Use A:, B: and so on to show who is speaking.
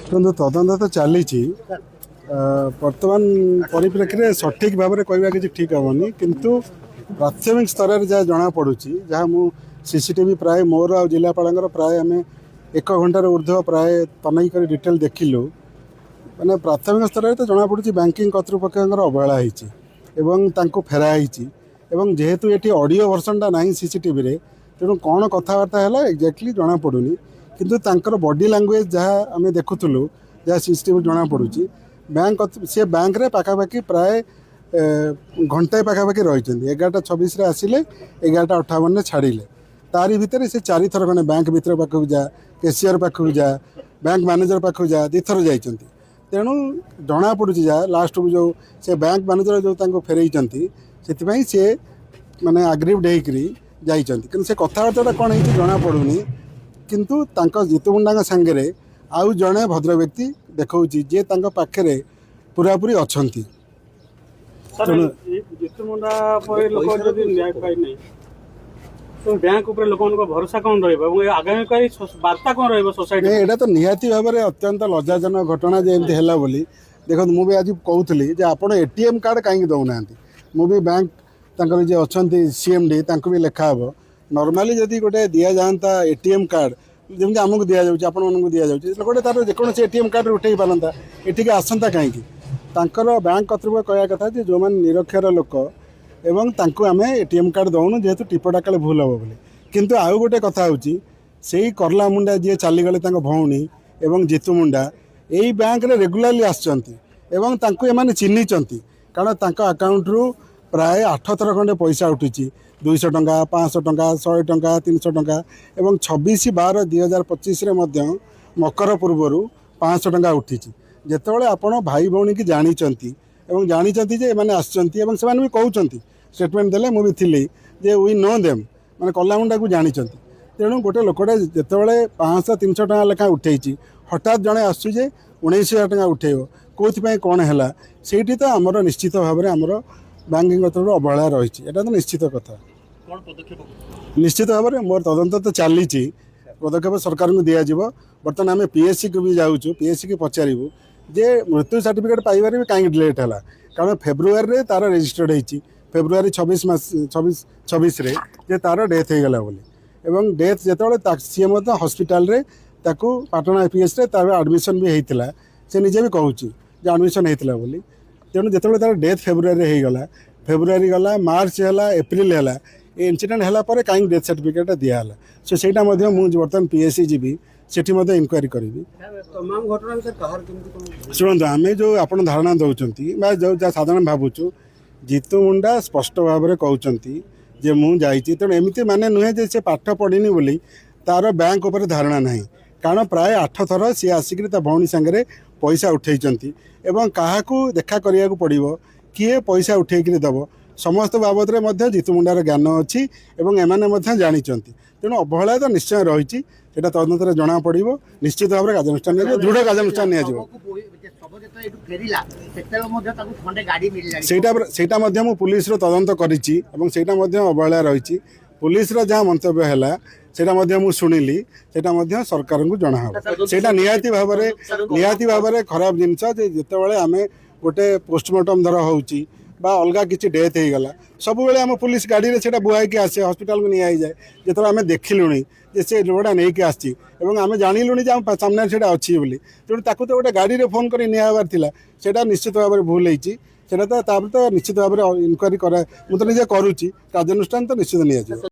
A: କିନ୍ତୁ ତଦନ୍ତ ତ ଚାଲିଛି। ବର୍ତ୍ତମାନ ପରିପ୍ରେକ୍ଷୀରେ ସଠିକ୍ ଭାବରେ କହିବା କିଛି ଠିକ୍ ହେବନି, କିନ୍ତୁ ପ୍ରାଥମିକ ସ୍ତରରେ ଯାହା ଜଣାପଡ଼ୁଛି, ଯାହା ମୁଁ ସିସିଟିଭି ପ୍ରାୟ ମୋର ଆଉ ଜିଲ୍ଲାପାଳଙ୍କର ପ୍ରାୟ ଆମେ 1 ଘଣ୍ଟାର ଉର୍ଦ୍ଧ୍ୱ ପ୍ରାୟ ତନେଇ କରି ଡିଟେଲ୍ ଦେଖିଲୁ। ମାନେ ପ୍ରାଥମିକ ସ୍ତରରେ ତ ଜଣାପଡ଼ୁଛି ବ୍ୟାଙ୍କିଂ କର୍ତ୍ତୃପକ୍ଷଙ୍କର ଅବହେଳା ହେଇଛି ଏବଂ ତାଙ୍କୁ ଫେରା ହେଇଛି। ଏବଂ ଯେହେତୁ ଏଠି ଅଡ଼ିଓ ଭର୍ସନଟା ନାହିଁ ସିସିଟିଭିରେ, ତେଣୁ କ'ଣ କଥାବାର୍ତ୍ତା ହେଲା ଏକ୍ଜାକ୍ଟଲି ଜଣାପଡ଼ୁନି। କିନ୍ତୁ ତାଙ୍କର ବଡି ଲାଙ୍ଗୁଏଜ୍ ଯାହା ଆମେ ଦେଖୁଥିଲୁ, ଯାହା ସିସିଟିଭି ଜଣାପଡ଼ୁଛି, ସେ ବ୍ୟାଙ୍କରେ ପାଖାପାଖି ପ୍ରାୟ ଘଣ୍ଟାଏ ପାଖାପାଖି ରହିଛନ୍ତି। 11:26ରେ ଆସିଲେ, 11:58ରେ ଛାଡ଼ିଲେ। ତାରି ଭିତରେ ସେ 4 ଥର ଖଣ୍ଡେ ବ୍ୟାଙ୍କ ଭିତର ପାଖକୁ ଯା, କେସିଆର ପାଖକୁ ଯା, ବ୍ୟାଙ୍କ ମ୍ୟାନେଜର ପାଖକୁ ଯା, 2 ଥର ଯାଇଛନ୍ତି। ତେଣୁ ଜଣାପଡ଼ୁଛି ଯାହା ଲାଷ୍ଟକୁ ଯେଉଁ ସେ ବ୍ୟାଙ୍କ ମ୍ୟାନେଜର ଯେଉଁ ତାଙ୍କୁ ଫେରେଇଛନ୍ତି, ସେଥିପାଇଁ ସେ ମାନେ ଆଗ୍ରିଭ୍ଡ ହେଇକରି ଯାଇଛନ୍ତି। କିନ୍ତୁ ସେ କଥାବାର୍ତ୍ତାଟା କ'ଣ ହେଇଛି ଜଣାପଡ଼ୁନି। କିନ୍ତୁ ତାଙ୍କ ଜିତୁ ମୁଣ୍ଡାଙ୍କ ସାଙ୍ଗରେ ଆଉ ଜଣେ ଭଦ୍ର ବ୍ୟକ୍ତି ଦେଖାଉଛି, ଯିଏ ତାଙ୍କ ପାଖରେ ପୁରାପୁରି ଅଛନ୍ତି। ଏଇଟା ତ ନିହାତି ଭାବରେ ଅତ୍ୟନ୍ତ ଲଜ୍ଜାଜନକ ଘଟଣା ଯେ ଏମିତି ହେଲା ବୋଲି। ଦେଖନ୍ତୁ, ମୁଁ ବି ଆଜି କହୁଥିଲି ଯେ ଆପଣ ATM କାର୍ଡ଼ କାହିଁକି ଦେଉନାହାନ୍ତି। ମୁଁ ବି ବ୍ୟାଙ୍କ ତାଙ୍କର ଯିଏ ଅଛନ୍ତି CMD ତାଙ୍କୁ ବି ଲେଖା ହେବ। ନର୍ମାଲି ଯଦି ଗୋଟେ ଦିଆଯାଆନ୍ତା ATM କାର୍ଡ଼ ଯେମିତି ଆମକୁ ଦିଆଯାଉଛି, ଆପଣମାନଙ୍କୁ ଦିଆଯାଉଛି, ଗୋଟେ ତାର ଯେକୌଣସି ATM କାର୍ଡ଼ରେ ଉଠେଇ ପାରନ୍ତା, ଏଠିକି ଆସନ୍ତା କାହିଁକି। ତାଙ୍କର ବ୍ୟାଙ୍କ କର୍ତ୍ତୃପକ୍ଷ କହିବା କଥା ଯେ ଯେଉଁମାନେ ନିରକ୍ଷର ଲୋକ ଏବଂ ତାଙ୍କୁ ଆମେ ATM କାର୍ଡ଼ ଦେଉନୁ, ଯେହେତୁ ଟିପଟା କାଳେ ଭୁଲ ହେବ ବୋଲି। କିନ୍ତୁ ଆଉ ଗୋଟେ କଥା ହେଉଛି, ସେଇ କରଲା ମୁଣ୍ଡା ଯିଏ ଚାଲିଗଲେ ତାଙ୍କ ଭଉଣୀ ଏବଂ ଜିତୁ ମୁଣ୍ଡା ଏଇ ବ୍ୟାଙ୍କରେ ରେଗୁଲାରଲି ଆସିଛନ୍ତି ଏବଂ ତାଙ୍କୁ ଏମାନେ ଚିହ୍ନିଛନ୍ତି। କାରଣ ତାଙ୍କ ଆକାଉଣ୍ଟରୁ ପ୍ରାୟ 8 ଥର ଖଣ୍ଡେ ପଇସା ଉଠିଛି। 200 ଟଙ୍କା, 500 ଟଙ୍କା, 100 ଟଙ୍କା, 300 ଟଙ୍କା ଏବଂ 26/12/2025ରେ ମଧ୍ୟ ମକର ପୂର୍ବରୁ 500 ଟଙ୍କା ଉଠିଛି। ଯେତେବେଳେ ଆପଣ ଭାଇ ଭଉଣୀକି ଜାଣିଛନ୍ତି ଏବଂ ଜାଣିଛନ୍ତି ଯେ ଏମାନେ ଆସିଛନ୍ତି ଏବଂ ସେମାନେ ବି କହୁଛନ୍ତି, ଷ୍ଟେଟମେଣ୍ଟ ଦେଲେ, ମୁଁ ବି ଥିଲି ଯେ ୱି ନୋ ଦେମ୍, ମାନେ କଲାମୁଣ୍ଡାକୁ ଜାଣିଛନ୍ତି। ତେଣୁ ଗୋଟେ ଲୋକଟା ଯେତେବେଳେ 500-300 ଟଙ୍କା ଲେଖାଏଁ ଉଠେଇଛି, ହଠାତ୍ ଜଣେ ଆସୁଛି ଯେ 19,000 ଟଙ୍କା ଉଠେଇବ, କେଉଁଥିପାଇଁ କ'ଣ ହେଲା, ସେଇଠି ତ ଆମର ନିଶ୍ଚିତ ଭାବରେ ଆମର ବ୍ୟାଙ୍କିଂ ତରଫରୁ ଅବହେଳା ରହିଛି। ଏଇଟା ତ ନିଶ୍ଚିତ କଥା। ନିଶ୍ଚିତ ଭାବରେ ମୋର ତଦନ୍ତ ତ ଚାଲିଛି, ପଦକ୍ଷେପ ସରକାରଙ୍କୁ ଦିଆଯିବ। ବର୍ତ୍ତମାନ ଆମେ PSCକୁ ବି ଯାଉଛୁ, PSCକୁ ପଚାରିବୁ ଯେ ମୃତ୍ୟୁ ସାର୍ଟିଫିକେଟ୍ ପାଇବାରେ ବି କାହିଁକି ଲେଟ୍ ହେଲା। କାରଣ ଫେବୃଆରୀରେ ତା'ର ରେଜିଷ୍ଟର୍ଡ ହେଇଛି, ଫେବୃଆରୀ 26ରେ ଯେ ତା'ର ଡେଥ୍ ହେଇଗଲା ବୋଲି। ଏବଂ ଡେଥ୍ ଯେତେବେଳେ ସିଏ ମଧ୍ୟ ହସ୍ପିଟାଲରେ ତାକୁ ପାଟଣା PSରେ ତା'ର ଆଡ଼ମିସନ୍ ବି ହେଇଥିଲା। ସେ ନିଜେ ବି କହୁଛି ଯେ ଆଡ଼ମିସନ୍ ହେଇଥିଲା ବୋଲି। ତେଣୁ ଯେତେବେଳେ ତା'ର ଡେଥ୍ ଫେବୃଆରୀରେ ହେଇଗଲା, ଫେବୃଆରୀ ଗଲା, ମାର୍ଚ୍ଚ ହେଲା, ଏପ୍ରିଲ ହେଲା, ଏ ଇନସିଡେଣ୍ଟ ହେଲା ପରେ କାହିଁକି ଡେଥ୍ ସାର୍ଟିଫିକେଟ୍ଟା ଦିଆହେଲା। ସେଇଟା ମଧ୍ୟ ମୁଁ ବର୍ତ୍ତମାନ PSC ଯିବି, ସେଠି ମଧ୍ୟ ଇନକ୍ୱାରି କରିବି। ଶୁଣନ୍ତୁ, ଆମେ ଯେଉଁ ଆପଣ ଧାରଣା ଦେଉଛନ୍ତି ବା ଯେଉଁ ଯାହା ସାଧାରଣ ଭାବୁଛୁ, ଜିତୁ ମୁଣ୍ଡା ସ୍ପଷ୍ଟ ଭାବରେ କହୁଛନ୍ତି ଯେ ମୁଁ ଯାଇଛି। ତେଣୁ ଏମିତି ମାନେ ନୁହେଁ ଯେ ସେ ପାଠ ପଢ଼ିନି ବୋଲି ତା'ର ବ୍ୟାଙ୍କ ଉପରେ ଧାରଣା ନାହିଁ। କାରଣ ପ୍ରାୟ 8 ଥର ସିଏ ଆସିକରି ତା ଭଉଣୀ ସାଙ୍ଗରେ ପଇସା ଉଠେଇଛନ୍ତି ଏବଂ କାହାକୁ ଦେଖା କରିବାକୁ ପଡ଼ିବ, କିଏ ପଇସା ଉଠେଇକରି ଦେବ, ସମସ୍ତ ବାବଦରେ ମଧ୍ୟ ଜିତୁ ମୁଣ୍ଡାର ଜ୍ଞାନ ଅଛି ଏବଂ ଏମାନେ ମଧ୍ୟ ଜାଣିଛନ୍ତି। ତେଣୁ ଅବହେଳା ତ ନିଶ୍ଚୟ ରହିଛି, ସେଇଟା ତଦନ୍ତରେ ଜଣାପଡ଼ିବ। ନିଶ୍ଚିତ ଭାବରେ କାର୍ଯ୍ୟାନୁଷ୍ଠାନ ନିଆଯିବ, ଦୃଢ଼ କାର୍ଯ୍ୟାନୁଷ୍ଠାନ ନିଆଯିବ। ସେଇଟା ମଧ୍ୟ ମୁଁ ପୁଲିସର ତଦନ୍ତ କରିଛି ଏବଂ ସେଇଟା ମଧ୍ୟ ଅବହେଳା ରହିଛି। ପୁଲିସର ଯାହା ମନ୍ତବ୍ୟ ହେଲା ସେଇଟା ମଧ୍ୟ ମୁଁ ଶୁଣିଲି, ସେଇଟା ମଧ୍ୟ ସରକାରଙ୍କୁ ଜଣାହେବ। ସେଇଟା ନିହାତି ଭାବରେ ଖରାପ ଜିନିଷ ଯେ ଯେତେବେଳେ ଆମେ ଗୋଟେ ପୋଷ୍ଟମର୍ଟମ୍ ଧର ହେଉଛି ବା ଅଲଗା କିଛି ଡେଥ୍ ହେଇଗଲା, ସବୁବେଳେ ଆମ ପୁଲିସ ଗାଡ଼ିରେ ସେଇଟା ବୁହାଇକି ଆସେ, ହସ୍ପିଟାଲକୁ ନିଆ ହେଇଯାଏ। ଯେତେବେଳେ ଆମେ ଦେଖିଲୁଣି ଯେ ସେ ଲୋକଟା ନେଇକି ଆସିଛି ଏବଂ ଆମେ ଜାଣିଲୁଣି ଯେ ଆମ ସାମ୍ନାରେ ସେଇଟା ଅଛି ବୋଲି, ତେଣୁ ତାକୁ ତ ଗୋଟେ ଗାଡ଼ିରେ ଫୋନ୍ କରି ନିଆହେବାର ଥିଲା। ସେଇଟା ନିଶ୍ଚିତ ଭାବରେ ଭୁଲ ହେଇଛି। ସେଇଟା ତ ତାପରେ ତ ନିଶ୍ଚିତ ଭାବରେ ଇନକ୍ୱାରି ମୁଁ ତ ନିଜେ କରୁଛି, କାର୍ଯ୍ୟାନୁଷ୍ଠାନ ତ ନିଶ୍ଚିତ ନିଆଯିବ।